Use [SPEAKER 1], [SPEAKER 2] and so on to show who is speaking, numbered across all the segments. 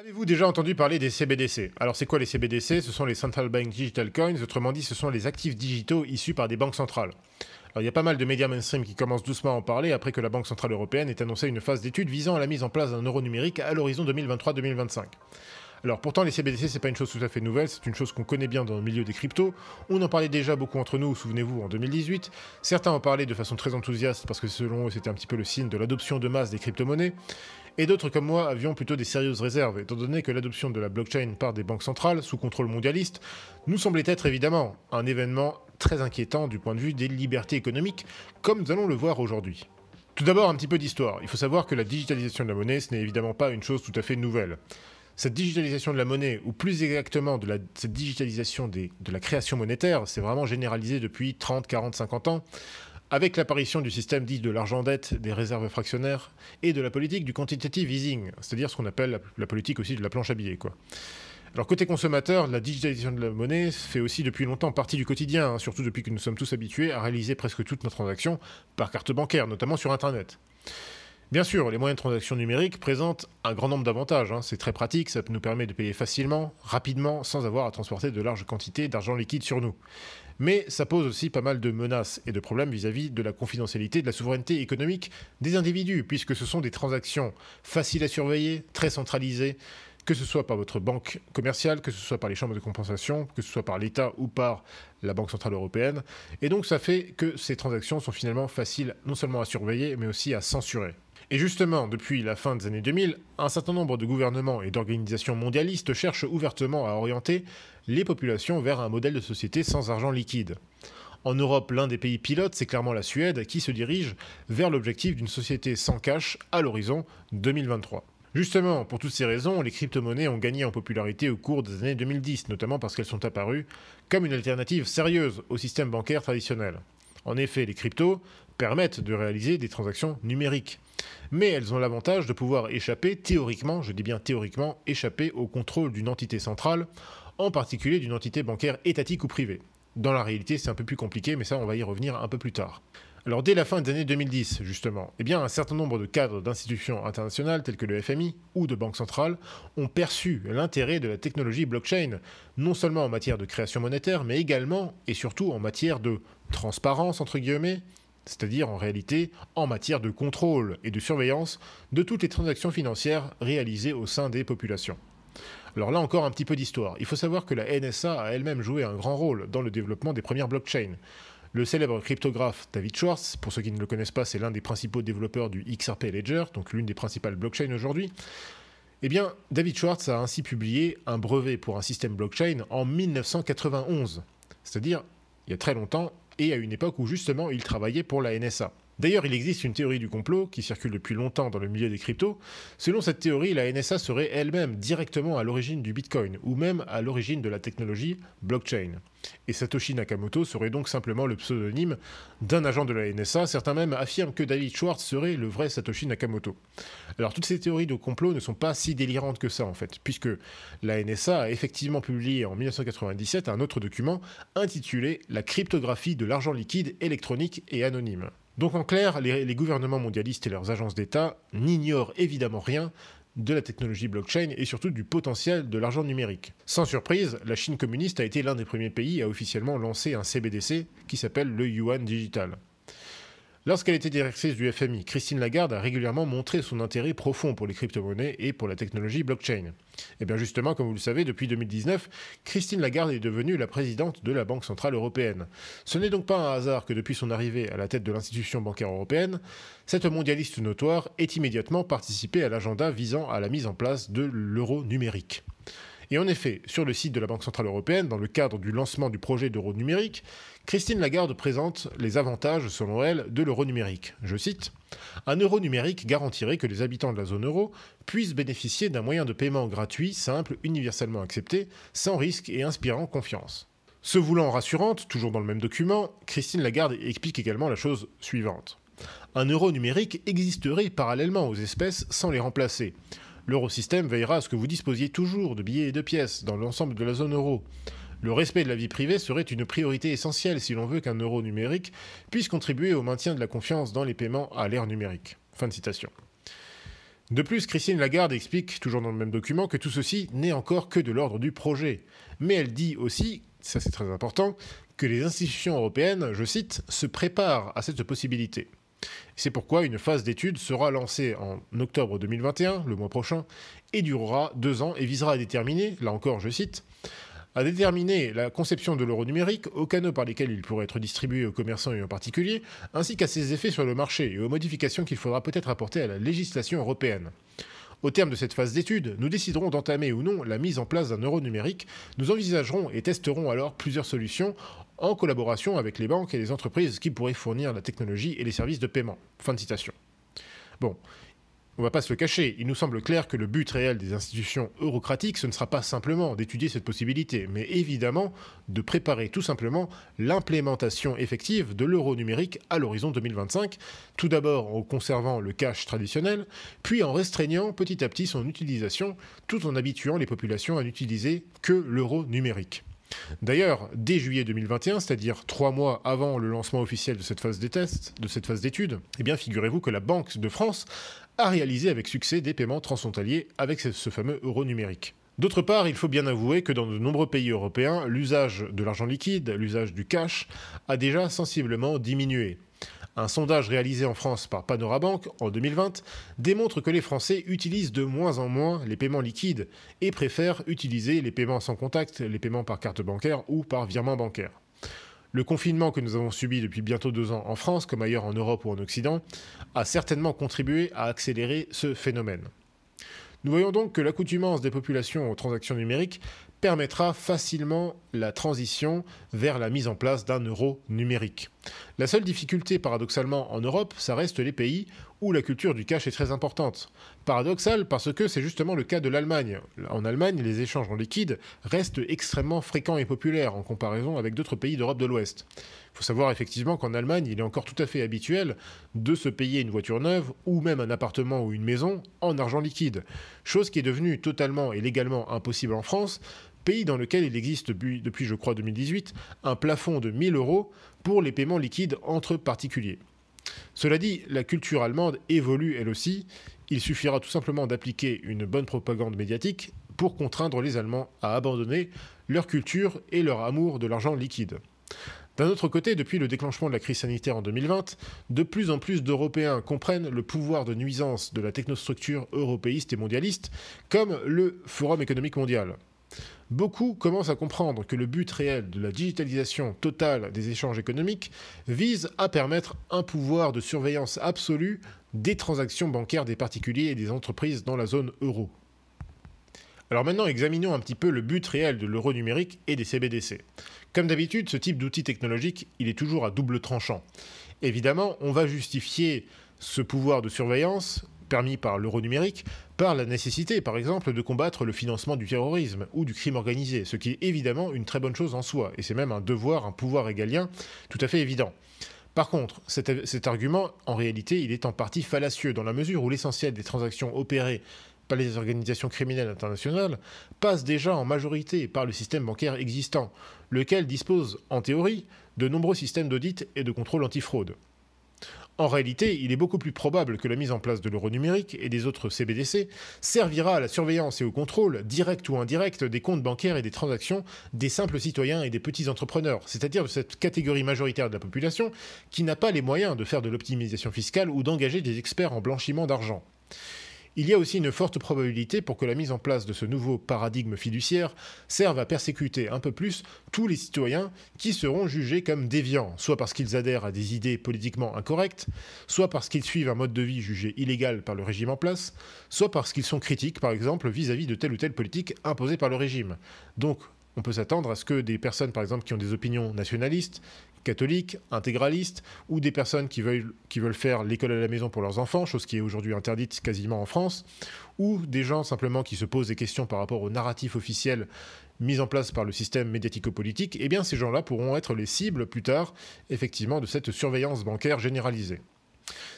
[SPEAKER 1] Avez-vous déjà entendu parler des CBDC? Alors c'est quoi les CBDC? Ce sont les Central Bank Digital Coins, autrement dit ce sont les actifs digitaux issus par des banques centrales. Alors il y a pas mal de médias mainstream qui commencent doucement à en parler après que la Banque Centrale Européenne ait annoncé une phase d'étude visant à la mise en place d'un euro numérique à l'horizon 2023-2025. Alors pourtant les CBDC c'est pas une chose tout à fait nouvelle, c'est une chose qu'on connaît bien dans le milieu des cryptos. On en parlait déjà beaucoup entre nous, souvenez-vous, en 2018. Certains en parlaient de façon très enthousiaste parce que selon eux c'était un petit peu le signe de l'adoption de masse des crypto-monnaies. Et d'autres comme moi avions plutôt des sérieuses réserves, étant donné que l'adoption de la blockchain par des banques centrales, sous contrôle mondialiste, nous semblait être évidemment un événement très inquiétant du point de vue des libertés économiques, comme nous allons le voir aujourd'hui. Tout d'abord un petit peu d'histoire. Il faut savoir que la digitalisation de la monnaie, ce n'est évidemment pas une chose tout à fait nouvelle. Cette digitalisation de la monnaie, ou plus exactement cette digitalisation de la création monétaire, c'est vraiment généralisé depuis 30, 40, 50 ans, avec l'apparition du système dit de l'argent dette, des réserves fractionnaires, et de la politique du quantitative easing, c'est-à-dire ce qu'on appelle la politique aussi de la planche à billets, quoi. Alors côté consommateur, la digitalisation de la monnaie fait aussi depuis longtemps partie du quotidien, surtout depuis que nous sommes tous habitués à réaliser presque toutes nos transactions par carte bancaire, notamment sur Internet. Bien sûr, les moyens de transaction numériques présentent un grand nombre d'avantages. C'est très pratique, ça nous permet de payer facilement, rapidement, sans avoir à transporter de larges quantités d'argent liquide sur nous. Mais ça pose aussi pas mal de menaces et de problèmes vis-à-vis de la confidentialité et de la souveraineté économique des individus, puisque ce sont des transactions faciles à surveiller, très centralisées, que ce soit par votre banque commerciale, que ce soit par les chambres de compensation, que ce soit par l'État ou par la Banque Centrale Européenne. Et donc ça fait que ces transactions sont finalement faciles non seulement à surveiller, mais aussi à censurer. Et justement, depuis la fin des années 2000, un certain nombre de gouvernements et d'organisations mondialistes cherchent ouvertement à orienter les populations vers un modèle de société sans argent liquide. En Europe, l'un des pays pilotes, c'est clairement la Suède, qui se dirige vers l'objectif d'une société sans cash à l'horizon 2023. Justement, pour toutes ces raisons, les crypto-monnaies ont gagné en popularité au cours des années 2010, notamment parce qu'elles sont apparues comme une alternative sérieuse au système bancaire traditionnel. En effet, les cryptos permettent de réaliser des transactions numériques. Mais elles ont l'avantage de pouvoir échapper théoriquement, je dis bien théoriquement, échapper au contrôle d'une entité centrale, en particulier d'une entité bancaire étatique ou privée. Dans la réalité, c'est un peu plus compliqué, mais ça, on va y revenir un peu plus tard. Alors, dès la fin des années 2010, justement, un certain nombre de cadres d'institutions internationales, telles que le FMI ou de banques centrales, ont perçu l'intérêt de la technologie blockchain, non seulement en matière de création monétaire, mais également et surtout en matière de transparence, entre guillemets, c'est-à-dire en réalité en matière de contrôle et de surveillance de toutes les transactions financières réalisées au sein des populations. Alors là encore un petit peu d'histoire. Il faut savoir que la NSA a elle-même joué un grand rôle dans le développement des premières blockchains. Le célèbre cryptographe David Schwartz, pour ceux qui ne le connaissent pas, c'est l'un des principaux développeurs du XRP Ledger, donc l'une des principales blockchains aujourd'hui. David Schwartz a ainsi publié un brevet pour un système blockchain en 1991, c'est-à-dire il y a très longtemps, et à une époque où justement il travaillait pour la NSA. D'ailleurs, il existe une théorie du complot qui circule depuis longtemps dans le milieu des cryptos. Selon cette théorie, la NSA serait elle-même directement à l'origine du Bitcoin, ou même à l'origine de la technologie blockchain. Et Satoshi Nakamoto serait donc simplement le pseudonyme d'un agent de la NSA. Certains même affirment que David Schwartz serait le vrai Satoshi Nakamoto. Alors toutes ces théories de complot ne sont pas si délirantes que ça en fait, puisque la NSA a effectivement publié en 1997 un autre document intitulé « La cryptographie de l'argent liquide électronique et anonyme ». Donc en clair, les gouvernements mondialistes et leurs agences d'État n'ignorent évidemment rien de la technologie blockchain et surtout du potentiel de l'argent numérique. Sans surprise, la Chine communiste a été l'un des premiers pays à officiellement lancer un CBDC qui s'appelle le Yuan Digital. Lorsqu'elle était directrice du FMI, Christine Lagarde a régulièrement montré son intérêt profond pour les crypto-monnaies et pour la technologie blockchain. Et bien justement, comme vous le savez, depuis 2019, Christine Lagarde est devenue la présidente de la Banque Centrale Européenne. Ce n'est donc pas un hasard que depuis son arrivée à la tête de l'institution bancaire européenne, cette mondialiste notoire ait immédiatement participé à l'agenda visant à la mise en place de l'euro numérique. Et en effet, sur le site de la Banque Centrale Européenne, dans le cadre du lancement du projet d'euro numérique, Christine Lagarde présente les avantages, selon elle, de l'euro numérique. Je cite « Un euro numérique garantirait que les habitants de la zone euro puissent bénéficier d'un moyen de paiement gratuit, simple, universellement accepté, sans risque et inspirant confiance. » Se voulant rassurante, toujours dans le même document, Christine Lagarde explique également la chose suivante. « Un euro numérique existerait parallèlement aux espèces sans les remplacer. L'eurosystème veillera à ce que vous disposiez toujours de billets et de pièces dans l'ensemble de la zone euro. Le respect de la vie privée serait une priorité essentielle si l'on veut qu'un euro numérique puisse contribuer au maintien de la confiance dans les paiements à l'ère numérique. » Fin de citation. De plus, Christine Lagarde explique, toujours dans le même document, que tout ceci n'est encore que de l'ordre du projet. Mais elle dit aussi, ça c'est très important, que les institutions européennes, je cite, se préparent à cette possibilité. C'est pourquoi une phase d'étude sera lancée en octobre 2021, le mois prochain, et durera 2 ans et visera à déterminer, là encore je cite, à déterminer la conception de l'euro numérique, aux canaux par lesquels il pourrait être distribué aux commerçants et aux particuliers, ainsi qu'à ses effets sur le marché et aux modifications qu'il faudra peut-être apporter à la législation européenne. Au terme de cette phase d'étude, nous déciderons d'entamer ou non la mise en place d'un euro numérique. Nous envisagerons et testerons alors plusieurs solutions en collaboration avec les banques et les entreprises qui pourraient fournir la technologie et les services de paiement. Fin de citation. Bon, on ne va pas se le cacher, il nous semble clair que le but réel des institutions eurocratiques, ce ne sera pas simplement d'étudier cette possibilité, mais évidemment de préparer tout simplement l'implémentation effective de l'euro numérique à l'horizon 2025, tout d'abord en conservant le cash traditionnel, puis en restreignant petit à petit son utilisation, tout en habituant les populations à n'utiliser que l'euro numérique. D'ailleurs, dès juillet 2021, c'est-à-dire 3 mois avant le lancement officiel de cette phase des tests, de cette phase d'étude, eh bien figurez-vous que la Banque de France a réalisé avec succès des paiements transfrontaliers avec ce fameux euro numérique. D'autre part, il faut bien avouer que dans de nombreux pays européens, l'usage de l'argent liquide, l'usage du cash, a déjà sensiblement diminué. Un sondage réalisé en France par Panorabank en 2020 démontre que les Français utilisent de moins en moins les paiements liquides et préfèrent utiliser les paiements sans contact, les paiements par carte bancaire ou par virement bancaire. Le confinement que nous avons subi depuis bientôt 2 ans en France, comme ailleurs en Europe ou en Occident, a certainement contribué à accélérer ce phénomène. Nous voyons donc que l'accoutumance des populations aux transactions numériques permettra facilement la transition vers la mise en place d'un euro numérique. La seule difficulté, paradoxalement, en Europe, ça reste les pays où la culture du cash est très importante. Paradoxal parce que c'est justement le cas de l'Allemagne. En Allemagne, les échanges en liquide restent extrêmement fréquents et populaires en comparaison avec d'autres pays d'Europe de l'Ouest. Il faut savoir effectivement qu'en Allemagne, il est encore tout à fait habituel de se payer une voiture neuve ou même un appartement ou une maison en argent liquide, chose qui est devenue totalement et légalement impossible en France, pays dans lequel il existe depuis je crois 2018, un plafond de 1 000 € pour les paiements liquides entre particuliers. Cela dit, la culture allemande évolue elle aussi, il suffira tout simplement d'appliquer une bonne propagande médiatique pour contraindre les Allemands à abandonner leur culture et leur amour de l'argent liquide. D'un autre côté, depuis le déclenchement de la crise sanitaire en 2020, de plus en plus d'Européens comprennent le pouvoir de nuisance de la technostructure européiste et mondialiste, comme le Forum économique mondial. Beaucoup commencent à comprendre que le but réel de la digitalisation totale des échanges économiques vise à permettre un pouvoir de surveillance absolue des transactions bancaires des particuliers et des entreprises dans la zone euro. Alors maintenant, examinons un petit peu le but réel de l'euro numérique et des CBDC. Comme d'habitude, ce type d'outil technologique, il est toujours à double tranchant. Évidemment, on va justifier ce pouvoir de surveillance permis par l'euro numérique, par la nécessité, par exemple, de combattre le financement du terrorisme ou du crime organisé, ce qui est évidemment une très bonne chose en soi, et c'est même un devoir, un pouvoir régalien tout à fait évident. Par contre, cet argument, en réalité, il est en partie fallacieux, dans la mesure où l'essentiel des transactions opérées par les organisations criminelles internationales passe déjà en majorité par le système bancaire existant, lequel dispose, en théorie, de nombreux systèmes d'audit et de contrôle antifraude. En réalité, il est beaucoup plus probable que la mise en place de l'euro numérique et des autres CBDC servira à la surveillance et au contrôle, direct ou indirect, des comptes bancaires et des transactions des simples citoyens et des petits entrepreneurs, c'est-à-dire de cette catégorie majoritaire de la population qui n'a pas les moyens de faire de l'optimisation fiscale ou d'engager des experts en blanchiment d'argent. Il y a aussi une forte probabilité pour que la mise en place de ce nouveau paradigme fiduciaire serve à persécuter un peu plus tous les citoyens qui seront jugés comme déviants, soit parce qu'ils adhèrent à des idées politiquement incorrectes, soit parce qu'ils suivent un mode de vie jugé illégal par le régime en place, soit parce qu'ils sont critiques, par exemple, vis-à-vis de telle ou telle politique imposée par le régime. Donc, on peut s'attendre à ce que des personnes, par exemple, qui ont des opinions nationalistes, catholiques, intégralistes, ou des personnes qui veulent faire l'école à la maison pour leurs enfants, chose qui est aujourd'hui interdite quasiment en France, ou des gens simplement qui se posent des questions par rapport au narratif officiel mis en place par le système médiatico-politique, eh bien ces gens-là pourront être les cibles plus tard, effectivement, de cette surveillance bancaire généralisée.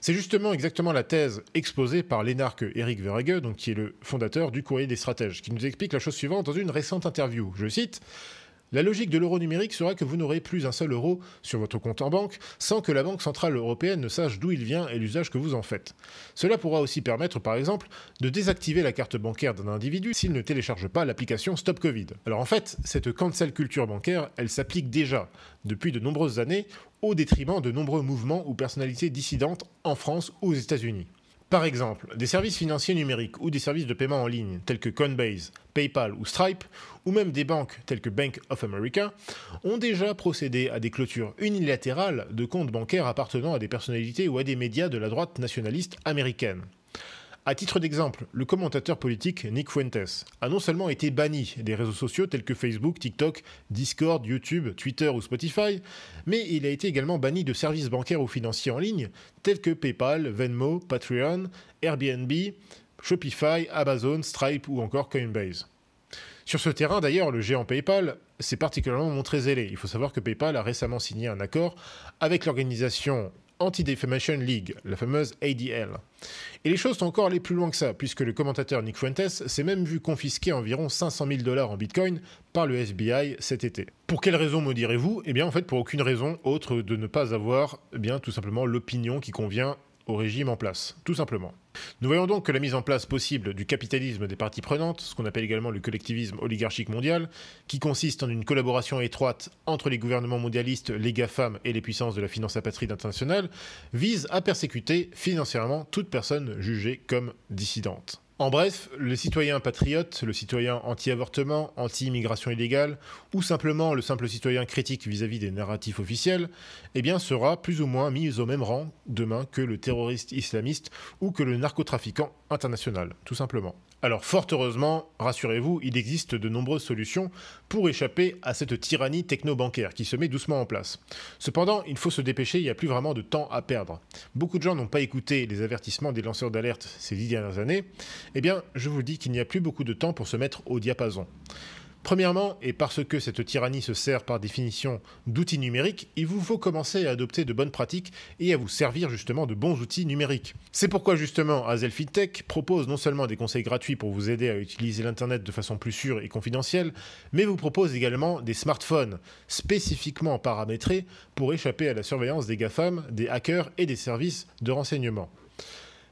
[SPEAKER 1] C'est justement exactement la thèse exposée par l'énarque Eric Verhage, qui est le fondateur du Courrier des Stratèges, qui nous explique la chose suivante dans une récente interview. Je cite: La logique de l'euro numérique sera que vous n'aurez plus un seul euro sur votre compte en banque sans que la Banque centrale européenne ne sache d'où il vient et l'usage que vous en faites. Cela pourra aussi permettre, par exemple, de désactiver la carte bancaire d'un individu s'il ne télécharge pas l'application Stop Covid. Alors en fait, cette cancel culture bancaire, elle s'applique déjà, depuis de nombreuses années, au détriment de nombreux mouvements ou personnalités dissidentes en France ou aux États-Unis. Par exemple, des services financiers numériques ou des services de paiement en ligne tels que Coinbase, PayPal ou Stripe, ou même des banques telles que Bank of America, ont déjà procédé à des clôtures unilatérales de comptes bancaires appartenant à des personnalités ou à des médias de la droite nationaliste américaine. À titre d'exemple, le commentateur politique Nick Fuentes a non seulement été banni des réseaux sociaux tels que Facebook, TikTok, Discord, YouTube, Twitter ou Spotify, mais il a été également banni de services bancaires ou financiers en ligne tels que PayPal, Venmo, Patreon, Airbnb, Shopify, Amazon, Stripe ou encore Coinbase. Sur ce terrain d'ailleurs, le géant PayPal s'est particulièrement montré zélé. Il faut savoir que PayPal a récemment signé un accord avec l'organisation Anti-Defamation League, la fameuse ADL. Et les choses sont encore allées plus loin que ça, puisque le commentateur Nick Fuentes s'est même vu confisquer environ 500 000 $ en bitcoin par le FBI cet été. Pour quelle raison me direz-vous? Eh bien en fait pour aucune raison autre de ne pas avoir tout simplement l'opinion qui convient au régime en place, tout simplement. Nous voyons donc que la mise en place possible du capitalisme des parties prenantes, ce qu'on appelle également le collectivisme oligarchique mondial, qui consiste en une collaboration étroite entre les gouvernements mondialistes, les GAFAM et les puissances de la finance apatride internationale, vise à persécuter financièrement toute personne jugée comme dissidente. En bref, le citoyen patriote, le citoyen anti-avortement, anti-immigration illégale, ou simplement le simple citoyen critique vis-à-vis des narratifs officiels, sera plus ou moins mis au même rang demain que le terroriste islamiste ou que le narcotrafiquant international, tout simplement. Alors fort heureusement, rassurez-vous, il existe de nombreuses solutions pour échapper à cette tyrannie techno-bancaire qui se met doucement en place. Cependant, il faut se dépêcher, il n'y a plus vraiment de temps à perdre. Beaucoup de gens n'ont pas écouté les avertissements des lanceurs d'alerte ces 10 dernières années. Je vous dis qu'il n'y a plus beaucoup de temps pour se mettre au diapason. Premièrement, et parce que cette tyrannie se sert par définition d'outils numériques, il vous faut commencer à adopter de bonnes pratiques et à vous servir justement de bons outils numériques. C'est pourquoi justement Hazel FinTech propose non seulement des conseils gratuits pour vous aider à utiliser l'Internet de façon plus sûre et confidentielle, mais vous propose également des smartphones spécifiquement paramétrés pour échapper à la surveillance des GAFAM, des hackers et des services de renseignement.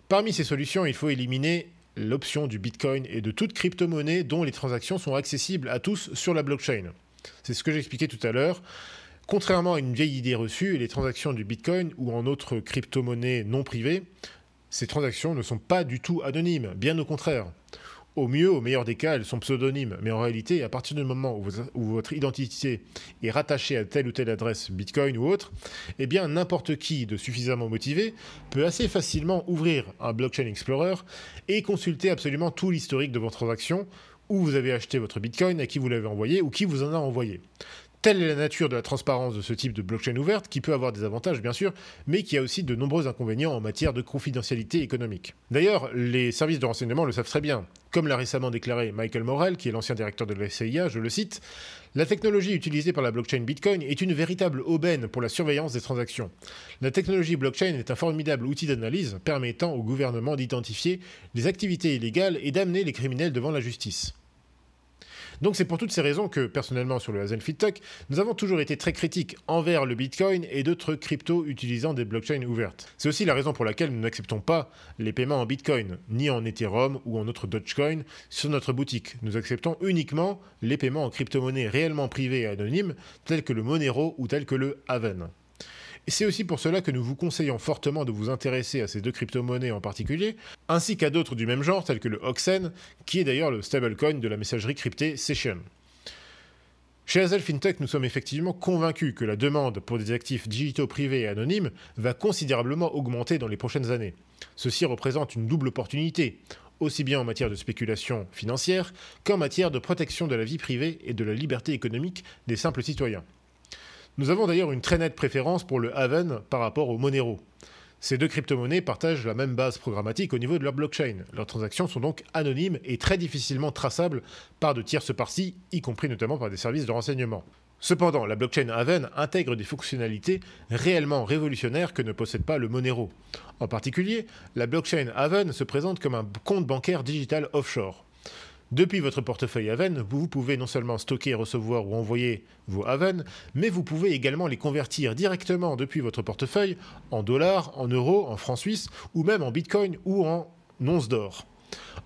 [SPEAKER 1] Parmi ces solutions, il faut éliminer l'option du Bitcoin et de toute crypto-monnaie dont les transactions sont accessibles à tous sur la blockchain. C'est ce que j'expliquais tout à l'heure. Contrairement à une vieille idée reçue, les transactions du Bitcoin ou en autres crypto-monnaies non privées, ces transactions ne sont pas du tout anonymes, bien au contraire. Au mieux, au meilleur des cas, elles sont pseudonymes, mais en réalité, à partir du moment où votre identité est rattachée à telle ou telle adresse Bitcoin ou autre, n'importe qui de suffisamment motivé peut assez facilement ouvrir un Blockchain Explorer et consulter absolument tout l'historique de vos transactions, où vous avez acheté votre Bitcoin, à qui vous l'avez envoyé ou qui vous en a envoyé. Telle est la nature de la transparence de ce type de blockchain ouverte, qui peut avoir des avantages bien sûr, mais qui a aussi de nombreux inconvénients en matière de confidentialité économique. D'ailleurs, les services de renseignement le savent très bien. Comme l'a récemment déclaré Michael Morrell, qui est l'ancien directeur de la CIA, je le cite, « La technologie utilisée par la blockchain Bitcoin est une véritable aubaine pour la surveillance des transactions. La technologie blockchain est un formidable outil d'analyse permettant au gouvernement d'identifier les activités illégales et d'amener les criminels devant la justice. » Donc c'est pour toutes ces raisons que, personnellement, sur le Hazel FinTech, nous avons toujours été très critiques envers le Bitcoin et d'autres cryptos utilisant des blockchains ouvertes. C'est aussi la raison pour laquelle nous n'acceptons pas les paiements en Bitcoin, ni en Ethereum ou en autre Dogecoin sur notre boutique. Nous acceptons uniquement les paiements en crypto-monnaies réellement privées et anonymes, tels que le Monero ou tels que le Aven. Et c'est aussi pour cela que nous vous conseillons fortement de vous intéresser à ces deux crypto-monnaies en particulier, ainsi qu'à d'autres du même genre, tels que le Oxen, qui est d'ailleurs le stablecoin de la messagerie cryptée Session. Chez Hazel FinTech, nous sommes effectivement convaincus que la demande pour des actifs digitaux privés et anonymes va considérablement augmenter dans les prochaines années. Ceci représente une double opportunité, aussi bien en matière de spéculation financière qu'en matière de protection de la vie privée et de la liberté économique des simples citoyens. Nous avons d'ailleurs une très nette préférence pour le Aven par rapport au Monero. Ces deux crypto-monnaies partagent la même base programmatique au niveau de leur blockchain. Leurs transactions sont donc anonymes et très difficilement traçables par de tierces parties, y compris notamment par des services de renseignement. Cependant, la blockchain Aven intègre des fonctionnalités réellement révolutionnaires que ne possède pas le Monero. En particulier, la blockchain Aven se présente comme un compte bancaire digital offshore. Depuis votre portefeuille Haven, vous pouvez non seulement stocker, recevoir ou envoyer vos Haven, mais vous pouvez également les convertir directement depuis votre portefeuille en dollars, en euros, en francs suisses, ou même en bitcoin ou en onces d'or.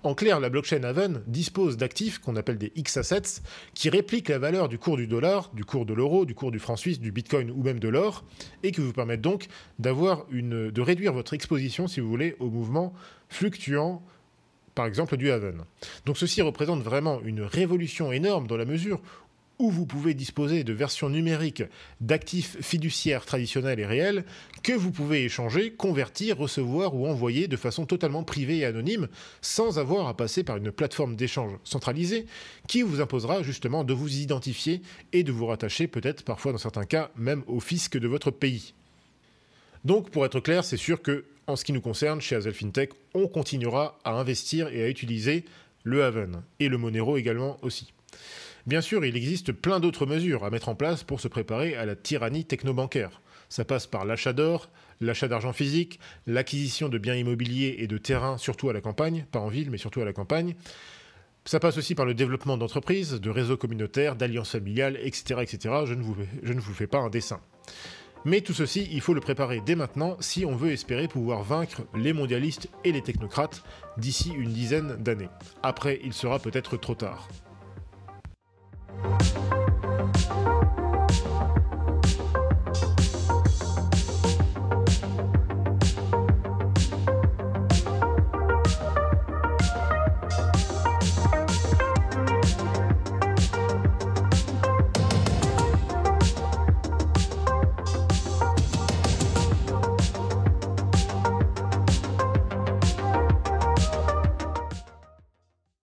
[SPEAKER 1] En clair, la blockchain Haven dispose d'actifs qu'on appelle des X-assets qui répliquent la valeur du cours du dollar, du cours de l'euro, du cours du franc suisse, du bitcoin ou même de l'or, et qui vous permettent donc de réduire votre exposition, si vous voulez, aux mouvements fluctuants, par exemple du Haven. Donc ceci représente vraiment une révolution énorme dans la mesure où vous pouvez disposer de versions numériques d'actifs fiduciaires traditionnels et réels que vous pouvez échanger, convertir, recevoir ou envoyer de façon totalement privée et anonyme sans avoir à passer par une plateforme d'échange centralisée qui vous imposera justement de vous identifier et de vous rattacher peut-être parfois dans certains cas même au fisc de votre pays. Donc pour être clair, c'est sûr que en ce qui nous concerne, chez Hazel FinTech, on continuera à investir et à utiliser le Haven et le Monero également aussi. Bien sûr, il existe plein d'autres mesures à mettre en place pour se préparer à la tyrannie technobancaire. Ça passe par l'achat d'or, l'achat d'argent physique, l'acquisition de biens immobiliers et de terrains, surtout à la campagne, pas en ville, mais surtout à la campagne. Ça passe aussi par le développement d'entreprises, de réseaux communautaires, d'alliances familiales, etc. etc. Je ne vous fais pas un dessin. Mais tout ceci, il faut le préparer dès maintenant si on veut espérer pouvoir vaincre les mondialistes et les technocrates d'ici une dizaine d'années. Après, il sera peut-être trop tard.